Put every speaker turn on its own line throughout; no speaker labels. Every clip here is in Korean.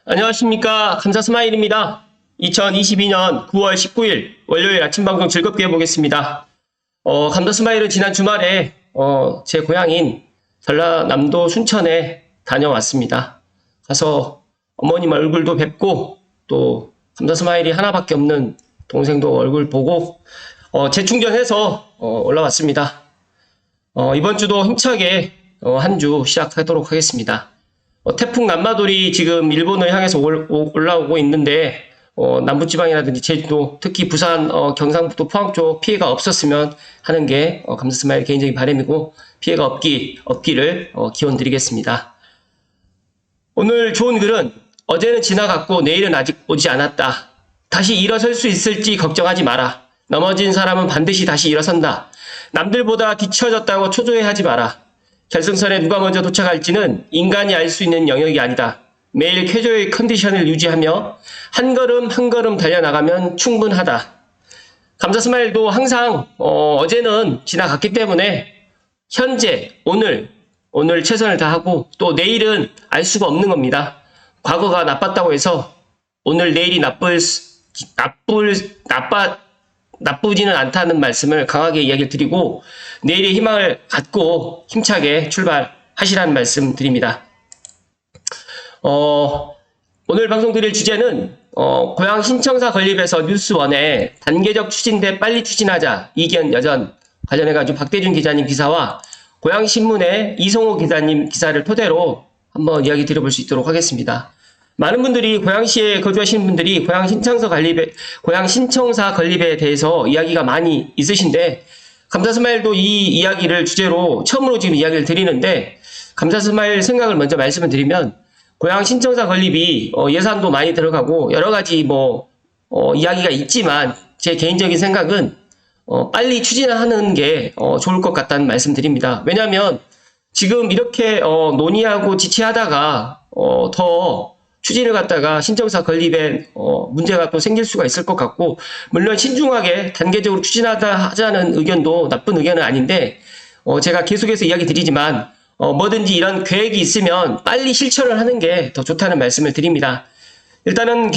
안녕하십니까. 감사스마일입니다. 2022년 9월 19일 월요일 아침 방송 즐겁게 해보겠습니다. 감사스마일은 지난 주말에 제 고향인 전라남도 순천에 다녀왔습니다. 가서 어머님 얼굴도 뵙고 또 감사스마일이 하나밖에 없는 동생도 얼굴 보고 재충전해서 올라왔습니다. 이번 주도 힘차게 한 주 시작하도록 하겠습니다. 태풍 남마돌이 지금 일본을 향해서 올라오고 있는데 남부지방이라든지 제주도, 특히 부산, 경상북도, 포항 쪽 피해가 없었으면 하는 게 감사스마일 개인적인 바람이고, 피해가 없기를 기원드리겠습니다. 오늘 좋은 글은 어제는 지나갔고 내일은 아직 오지 않았다. 다시 일어설 수 있을지 걱정하지 마라. 넘어진 사람은 반드시 다시 일어선다. 남들보다 뒤처졌다고 초조해하지 마라. 결승선에 누가 먼저 도착할지는 인간이 알 수 있는 영역이 아니다. 매일 쾌조의 컨디션을 유지하며 한 걸음 한 걸음 달려나가면 충분하다. 감사스마일도 항상 어제는 지나갔기 때문에 현재, 오늘 최선을 다하고 또 내일은 알 수가 없는 겁니다. 과거가 나빴다고 해서 오늘 내일이 나쁘지는 않다는 말씀을 강하게 이야기를 드리고 내일의 희망을 갖고 힘차게 출발하시라는 말씀 드립니다. 오늘 방송 드릴 주제는 고향 신청사 건립에서 뉴스원에 단계적 추진대 빨리 추진하자 이견 여전 관련해가지고 박대준 기자님 기사와 고향신문의 이성호 기자님 기사를 토대로 한번 이야기 드려볼 수 있도록 하겠습니다. 많은 분들이 고양시에 거주하시는 분들이 고향 신청사 건립에 대해서 이야기가 많이 있으신데 감사스마일도 이 이야기를 주제로 처음으로 지금 이야기를 드리는데 감사스마일 생각을 먼저 말씀을 드리면 고향 신청사 건립이 예산도 많이 들어가고 여러 가지 이야기가 있지만 제 개인적인 생각은 빨리 추진하는 게 좋을 것 같다는 말씀 드립니다. 왜냐하면 지금 이렇게 논의하고 지체하다가 더 추진을 갖다가 신청사 건립에 문제가 또 생길 수가 있을 것 같고, 물론 신중하게 단계적으로 추진하자는 의견도 나쁜 의견은 아닌데 제가 계속해서 이야기 드리지만 뭐든지 이런 계획이 있으면 빨리 실천을 하는 게 더 좋다는 말씀을 드립니다. 일단은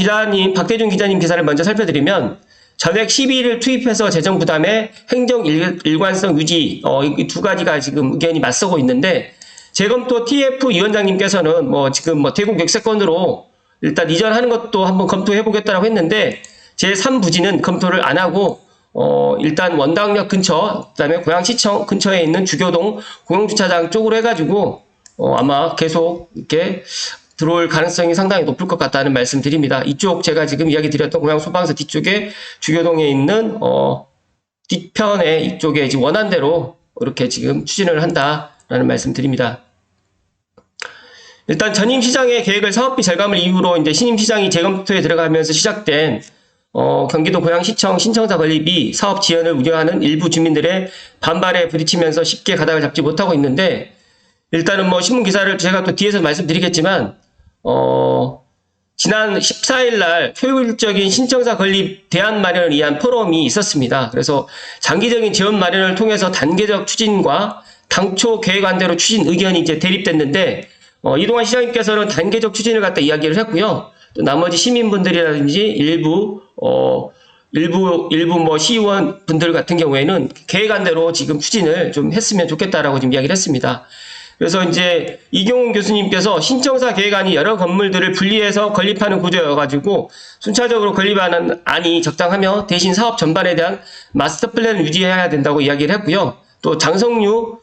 박대준 기자님 기사를 먼저 살펴드리면 전액 12일을 투입해서 재정 부담에 행정 일관성 유지 이 두 가지가 지금 의견이 맞서고 있는데 재검토 TF 위원장님께서는 지금 대국 역세권으로 일단 이전하는 것도 한번 검토해 보겠다라고 했는데 제3부지는 검토를 안 하고 일단 원당역 근처 그다음에 고양시청 근처에 있는 주교동 공영주차장 쪽으로 해가지고 아마 계속 이렇게 들어올 가능성이 상당히 높을 것 같다는 말씀 드립니다. 이쪽 제가 지금 이야기 드렸던 고양소방서 뒤쪽에 주교동에 있는 뒤편에 이쪽에 지금 원한 대로 이렇게 지금 추진을 한다라는 말씀 드립니다. 일단 전임시장의 계획을 사업비 절감을 이유로 이제 신임시장이 재검토에 들어가면서 시작된 경기도 고양시청 신청사 건립이 사업 지연을 우려하는 일부 주민들의 반발에 부딪히면서 쉽게 가닥을 잡지 못하고 있는데 일단은 신문 기사를 제가 또 뒤에서 말씀드리겠지만 지난 14일 날 효율적인 신청사 건립 대안 마련을 위한 포럼이 있었습니다. 그래서 장기적인 지원 마련을 통해서 단계적 추진과 당초 계획안대로 추진 의견이 이제 대립됐는데 이동환 시장님께서는 단계적 추진을 갖다 이야기를 했고요. 또 나머지 시민분들이라든지 일부 시의원 분들 같은 경우에는 계획안대로 지금 추진을 좀 했으면 좋겠다라고 지금 이야기를 했습니다. 그래서 이제 이경훈 교수님께서 신청사 계획안이 여러 건물들을 분리해서 건립하는 구조여가지고 순차적으로 건립하는 안이 적당하며 대신 사업 전반에 대한 마스터 플랜을 유지해야 된다고 이야기를 했고요. 또 장성유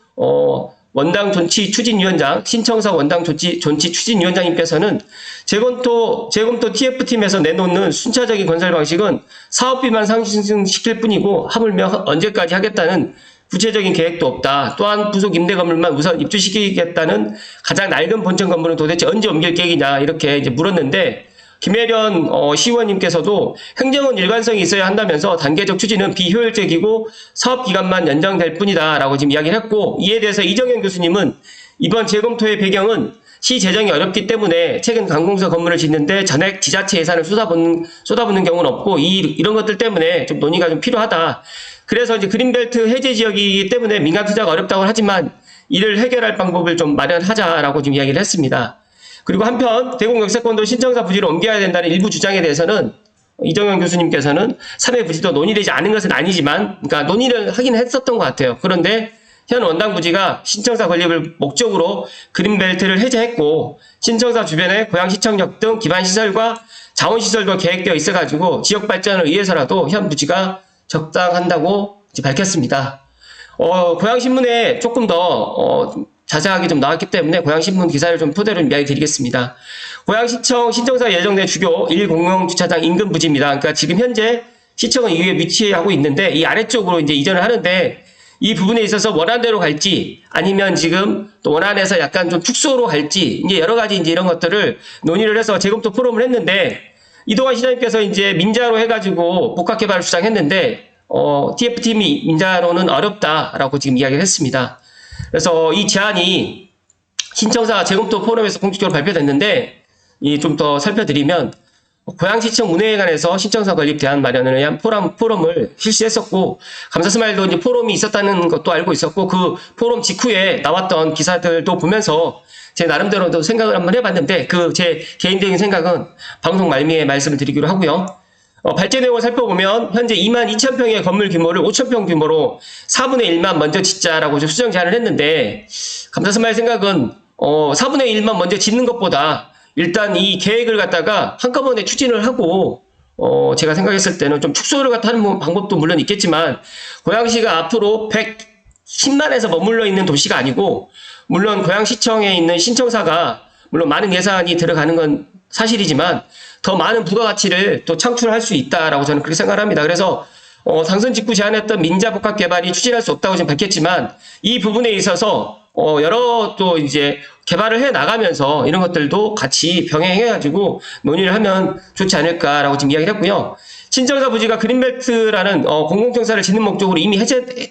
원당 존치 추진위원장, 신청사 원당 존치 추진위원장님께서는 재검토 TF팀에서 내놓는 순차적인 건설 방식은 사업비만 상승시킬 뿐이고 하물며 언제까지 하겠다는 구체적인 계획도 없다. 또한 부속 임대 건물만 우선 입주시키겠다는 가장 낡은 본청 건물은 도대체 언제 옮길 계획이냐 이렇게 이제 물었는데 김혜련 시의원님께서도 행정은 일관성이 있어야 한다면서 단계적 추진은 비효율적이고 사업 기간만 연장될 뿐이다 라고 지금 이야기를 했고 이에 대해서 이정현 교수님은 이번 재검토의 배경은 시 재정이 어렵기 때문에 최근 관공서 건물을 짓는데 전액 지자체 예산을 쏟아붓는 경우는 없고 이런 것들 때문에 좀 논의가 좀 필요하다. 그래서 이제 그린벨트 해제 지역이기 때문에 민간 투자가 어렵다고 하지만 이를 해결할 방법을 좀 마련하자라고 지금 이야기를 했습니다. 그리고 한편 대공역세권도 신청사 부지로 옮겨야 된다는 일부 주장에 대해서는 이정현 교수님께서는 3회 부지도 논의되지 않은 것은 아니지만, 그러니까 논의를 하긴 했었던 것 같아요. 그런데 현 원당 부지가 신청사 건립을 목적으로 그린벨트를 해제했고, 신청사 주변에 고양시청역 등 기반시설과 자원시설도 계획되어 있어가지고 지역 발전을 위해서라도 현 부지가 적당한다고 밝혔습니다. 고양신문에 조금 더 자세하게 좀 나왔기 때문에 고양신문 기사를 좀 토대로 이야기 드리겠습니다. 고양시청 신청사 예정된 주교 1공용주차장 인근 부지입니다. 그러니까 지금 현재 시청은 이 위에 위치하고 있는데 이 아래쪽으로 이제 이전을 하는데 이 부분에 있어서 원안대로 갈지 아니면 지금 또 원안에서 약간 좀 축소로 갈지 이제 여러 가지 이제 이런 것들을 논의를 해서 재검토 포럼을 했는데 이동환 시장님께서 이제 민자로 해가지고 복합개발을 주장했는데 TF팀이 민자로는 어렵다라고 지금 이야기를 했습니다. 그래서 이 제안이 신청사 재검토 포럼에서 공식적으로 발표됐는데 좀 더 살펴드리면 고양시청 운営관에서 신청사 건립 대안 마련을 위한 포럼을 실시했었고 감사스마일도 이제 포럼이 있었다는 것도 알고 있었고 그 포럼 직후에 나왔던 기사들도 보면서 제 나름대로도 생각을 한번 해봤는데 그 제 개인적인 생각은 방송 말미에 말씀을 드리기로 하고요. 발제 내용을 살펴보면 현재 22,000평의 건물 규모를 5,000평 규모로 4분의 1만 먼저 짓자라고 수정 제안을 했는데 감사스마일 생각은 4분의 1만 먼저 짓는 것보다 일단 이 계획을 갖다가 한꺼번에 추진을 하고 제가 생각했을 때는 좀 축소를 갖다 하는 방법도 물론 있겠지만 고양시가 앞으로 110만에서 머물러 있는 도시가 아니고 물론 고양시청에 있는 신청사가 물론 많은 예산이 들어가는 건 사실이지만 더 많은 부가가치를 또 창출할 수 있다라고 저는 그렇게 생각을 합니다. 그래서 당선 직후 제안했던 민자복합 개발이 추진할 수 없다고 지금 밝혔지만 이 부분에 있어서 여러 또 이제 개발을 해 나가면서 이런 것들도 같이 병행해가지고 논의를 하면 좋지 않을까라고 지금 이야기를 했고요. 신청사 부지가 그린벨트라는 공공청사를 짓는 목적으로 이미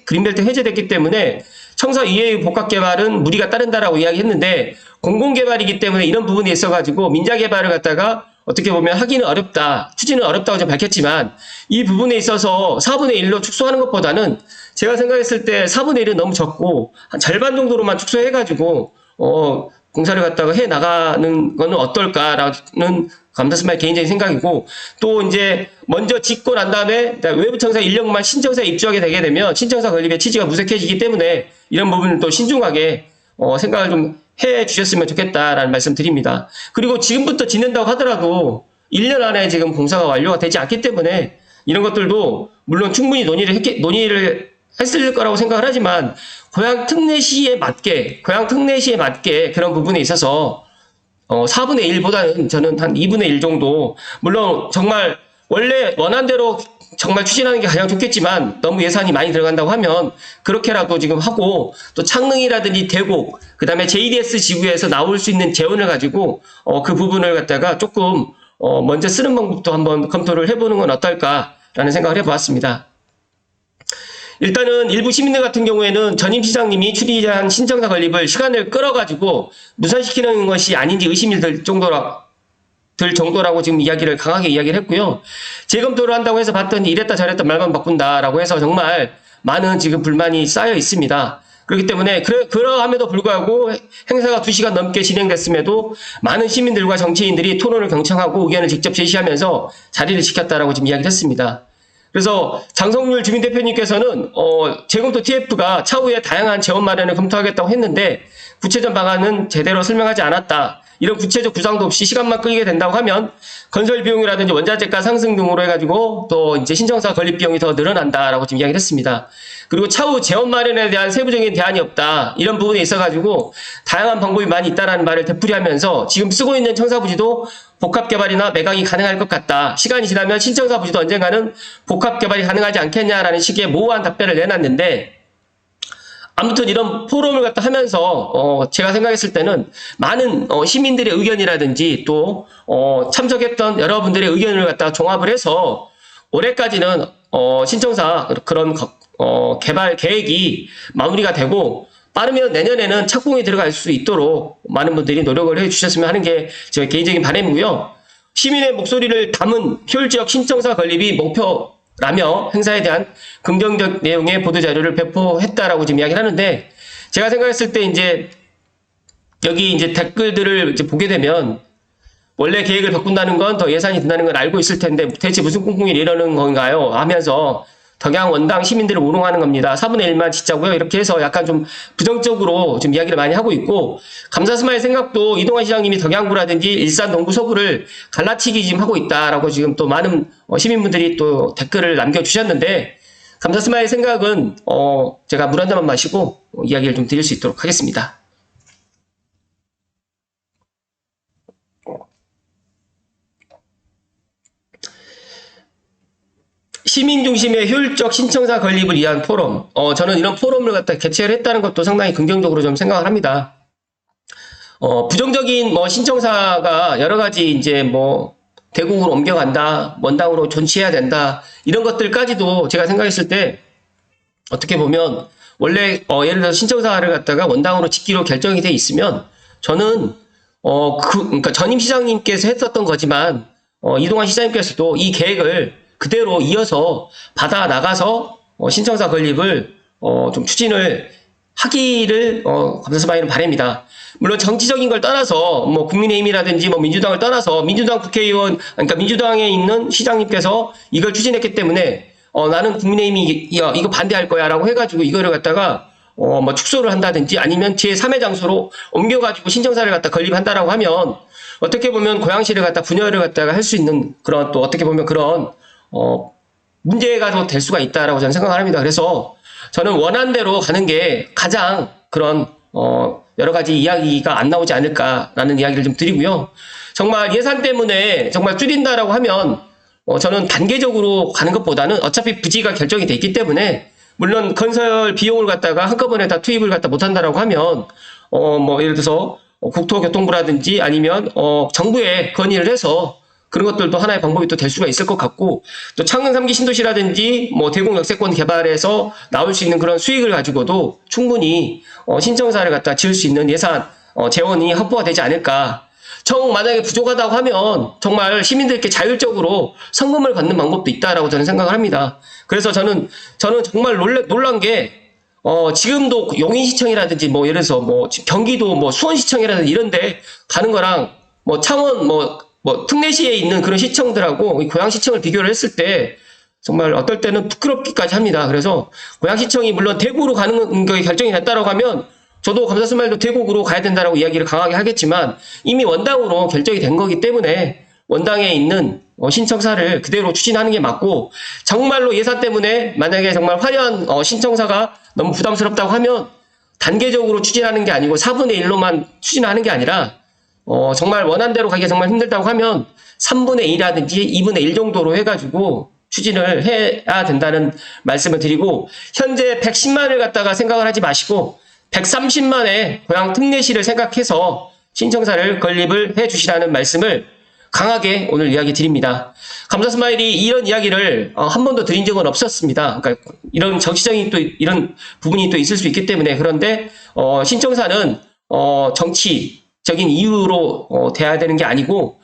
그린벨트 해제됐기 때문에 청사 이외의 복합 개발은 무리가 따른다라고 이야기했는데 공공개발이기 때문에 이런 부분에 있어가지고 민자개발을 갖다가 어떻게 보면 하기는 어렵다, 추진은 어렵다고 좀 밝혔지만 이 부분에 있어서 4분의 1로 축소하는 것보다는 제가 생각했을 때 4분의 1은 너무 적고 한 절반 정도로만 축소해가지고 공사를 갖다가 해 나가는 거는 어떨까라는 감사스마일 개인적인 생각이고 또 이제 먼저 짓고 난 다음에 외부 청사 인력만 신청사에 입주하게 되게 되면 신청사 건립의 취지가 무색해지기 때문에 이런 부분을 또 신중하게 생각을 좀 해 주셨으면 좋겠다라는 말씀 드립니다. 그리고 지금부터 짓는다고 하더라도 1년 안에 지금 공사가 완료가 되지 않기 때문에 이런 것들도 물론 충분히 논의를 했을 거라고 생각을 하지만 고양 특례시에 맞게 그런 부분에 있어서 4분의 1보다는 저는 한 2분의 1 정도 물론 정말 원래 원안대로 정말 추진하는 게 가장 좋겠지만 너무 예산이 많이 들어간다고 하면 그렇게라도 지금 하고 또 창릉이라든지 대곡 그다음에 JDS 지구에서 나올 수 있는 재원을 가지고 그 부분을 갖다가 조금 먼저 쓰는 방법도 한번 검토를 해보는 건 어떨까라는 생각을 해보았습니다. 일단은 일부 시민들 같은 경우에는 전임 시장님이 추진한 신청사 건립을 시간을 끌어가지고 무산시키는 것이 아닌지 의심이 들 정도라고 지금 강하게 이야기를 했고요. 재검토를 한다고 해서 봤더니 이랬다 저랬다 말만 바꾼다라고 해서 정말 많은 지금 불만이 쌓여 있습니다. 그렇기 때문에 그러함에도 불구하고 행사가 2시간 넘게 진행됐음에도 많은 시민들과 정치인들이 토론을 경청하고 의견을 직접 제시하면서 자리를 지켰다라고 지금 이야기를 했습니다. 그래서 장성률 주민대표님께서는 재검토 TF가 차후에 다양한 재원 마련을 검토하겠다고 했는데 구체적 방안은 제대로 설명하지 않았다. 이런 구체적 구상도 없이 시간만 끌게 된다고 하면 건설 비용이라든지 원자재가 상승 등으로 해가지고 또 이제 신청사 건립 비용이 더 늘어난다라고 지금 이야기를 했습니다. 그리고 차후 재원 마련에 대한 세부적인 대안이 없다. 이런 부분에 있어가지고 다양한 방법이 많이 있다라는 말을 되풀이하면서 지금 쓰고 있는 청사부지도 복합개발이나 매각이 가능할 것 같다. 시간이 지나면 신청사부지도 언젠가는 복합개발이 가능하지 않겠냐라는 식의 모호한 답변을 내놨는데 아무튼 이런 포럼을 갖다 하면서 제가 생각했을 때는 많은 시민들의 의견이라든지 또 참석했던 여러분들의 의견을 갖다 종합을 해서 올해까지는 신청사 그런 개발 계획이 마무리가 되고 빠르면 내년에는 착공이 들어갈 수 있도록 많은 분들이 노력을 해주셨으면 하는 게 제 개인적인 바람이고요. 시민의 목소리를 담은 효율적 신청사 건립이 목표라며 행사에 대한 긍정적 내용의 보도자료를 배포했다라고 지금 이야기를 하는데 제가 생각했을 때 이제 여기 이제 댓글들을 이제 보게 되면 원래 계획을 바꾼다는 건 더 예산이 든다는 걸 알고 있을 텐데 대체 무슨 꿍꿍이를 이러는 건가요? 하면서 덕양 원당 시민들을 우롱하는 겁니다. 4분의 1만 짓자고요. 이렇게 해서 약간 좀 부정적으로 좀 이야기를 많이 하고 있고, 감사스마일 생각도 이동환 시장님이 덕양구라든지 일산 동구 서구를 갈라치기 지금 하고 있다라고 지금 또 많은 시민분들이 또 댓글을 남겨주셨는데, 감사스마일 생각은 제가 물 한 잔만 마시고 이야기를 좀 드릴 수 있도록 하겠습니다. 시민 중심의 효율적 신청사 건립을 위한 포럼. 저는 이런 포럼을 갖다 개최를 했다는 것도 상당히 긍정적으로 좀 생각을 합니다. 부정적인 신청사가 여러 가지 이제 대국으로 옮겨간다, 원당으로 존치해야 된다, 이런 것들까지도 제가 생각했을 때 어떻게 보면 원래 예를 들어서 신청사를 갖다가 원당으로 짓기로 결정이 돼 있으면 저는 그러니까 전임 시장님께서 했었던 거지만 이동환 시장님께서도 이 계획을 그대로 이어서 받아 나가서 신청사 건립을 좀 추진을 하기를 감사스마일은 바랍니다. 물론 정치적인 걸 떠나서 국민의힘이라든지 민주당을 떠나서 민주당 국회의원, 그러니까 민주당에 있는 시장님께서 이걸 추진했기 때문에 나는 국민의힘이 이거 반대할 거야라고 해가지고 이거를 갖다가 축소를 한다든지 아니면 제3의 장소로 옮겨가지고 신청사를 갖다 건립한다라고 하면 어떻게 보면 고양시를 갖다 분열을 갖다가 할 수 있는 그런 또 어떻게 보면 그런 문제가 더 될 수가 있다라고 저는 생각을 합니다. 그래서 저는 원안대로 가는 게 가장 그런 여러 가지 이야기가 안 나오지 않을까라는 이야기를 좀 드리고요. 정말 예산 때문에 정말 줄인다라고 하면 저는 단계적으로 가는 것보다는 어차피 부지가 결정이 돼 있기 때문에 물론 건설 비용을 갖다가 한꺼번에 다 투입을 갖다 못한다라고 하면 예를 들어서 국토교통부라든지 아니면 정부에 건의를 해서 그런 것들도 하나의 방법이 또 될 수가 있을 것 같고, 또 창릉 3기 신도시라든지 대공 역세권 개발에서 나올 수 있는 그런 수익을 가지고도 충분히 신청사를 갖다 지을 수 있는 예산 재원이 확보가 되지 않을까. 만약에 부족하다고 하면 정말 시민들께 자율적으로 성금을 받는 방법도 있다라고 저는 생각을 합니다. 그래서 저는 정말 놀란 게 지금도 용인시청이라든지 예를 들어서 경기도 수원시청이라든지 이런데 가는 거랑 창원 특례시에 있는 그런 시청들하고 고양시청을 비교를 했을 때 정말 어떨 때는 부끄럽기까지 합니다. 그래서 고양시청이 물론 대구로 가는 게 결정이 됐다라고 하면 저도 감사스마일도 대구로 가야 된다라고 이야기를 강하게 하겠지만 이미 원당으로 결정이 된 거기 때문에 원당에 있는 신청사를 그대로 추진하는 게 맞고, 정말로 예산 때문에 만약에 정말 화려한 신청사가 너무 부담스럽다고 하면 단계적으로 추진하는 게 아니고 4분의 1로만 추진하는 게 아니라 정말 원한대로 가기가 정말 힘들다고 하면 3분의 2라든지 2분의 1 정도로 해가지고 추진을 해야 된다는 말씀을 드리고, 현재 110만을 갖다가 생각을 하지 마시고 130만의 고양 특례시를 생각해서 신청사를 건립을 해 주시라는 말씀을 강하게 오늘 이야기 드립니다. 감사스마일이 이런 이야기를 한 번도 드린 적은 없었습니다. 그러니까 이런 정치적인 또 이런 부분이 또 있을 수 있기 때문에. 그런데 신청사는 정치적인 이유로 돼야 되는 게 아니고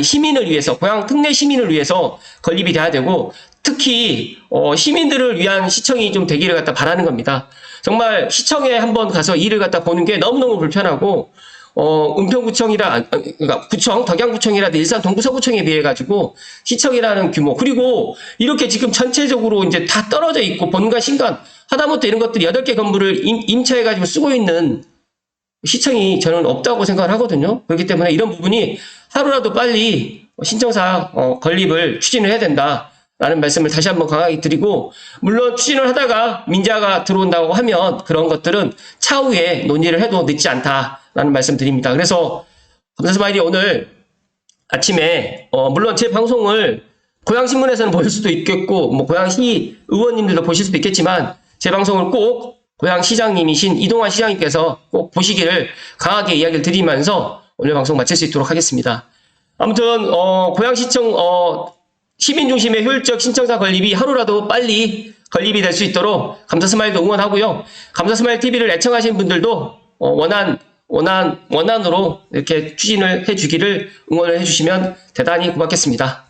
시민을 위해서, 고양 특례 시민을 위해서 건립이 돼야 되고, 특히 시민들을 위한 시청이 좀 되기를 갖다 바라는 겁니다. 정말 시청에 한번 가서 일을 갖다 보는 게 너무너무 불편하고 그러니까 덕양구청이라든지 일산 동구 서구청에 비해 가지고 시청이라는 규모, 그리고 이렇게 지금 전체적으로 이제 다 떨어져 있고 본관, 신관, 하다못해 이런 것들이 8개 건물을 임차해 가지고 쓰고 있는 시청이 저는 없다고 생각을 하거든요. 그렇기 때문에 이런 부분이 하루라도 빨리 신청사 건립을 추진을 해야 된다라는 말씀을 다시 한번 강하게 드리고, 물론 추진을 하다가 민자가 들어온다고 하면 그런 것들은 차후에 논의를 해도 늦지 않다라는 말씀 드립니다. 그래서 감사스마일이 오늘 아침에 물론 제 방송을 고양신문에서는 보실 수도 있겠고 고양시 의원님들도 보실 수도 있겠지만 제 방송을 꼭 고양시장님이신 이동환 시장님께서 꼭 보시기를 강하게 이야기를 드리면서 오늘 방송 마칠 수 있도록 하겠습니다. 아무튼 고양시청 시민 중심의 효율적 신청사 건립이 하루라도 빨리 건립이 될 수 있도록 감사스마일도 응원하고요. 감사스마일 TV를 애청하시는 분들도 원안으로 이렇게 추진을 해주기를 응원을 해주시면 대단히 고맙겠습니다.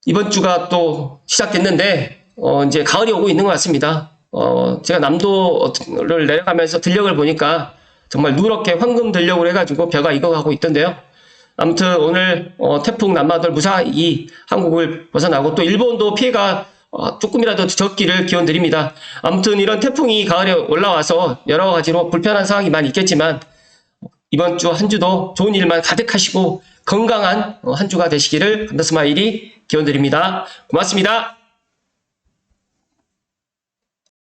이번 주가 또 시작됐는데 이제 가을이 오고 있는 것 같습니다. 제가 남도를 내려가면서 들녘을 보니까 정말 누렇게 황금 들려고 해가지고 벼가 익어가고 있던데요. 아무튼 오늘 태풍 남마돌 무사히 한국을 벗어나고 또 일본도 피해가 조금이라도 적기를 기원드립니다. 아무튼 이런 태풍이 가을에 올라와서 여러 가지로 불편한 상황이 많이 있겠지만 이번 주 한 주도 좋은 일만 가득하시고 건강한 한 주가 되시기를 감다스마일이 기원드립니다. 고맙습니다.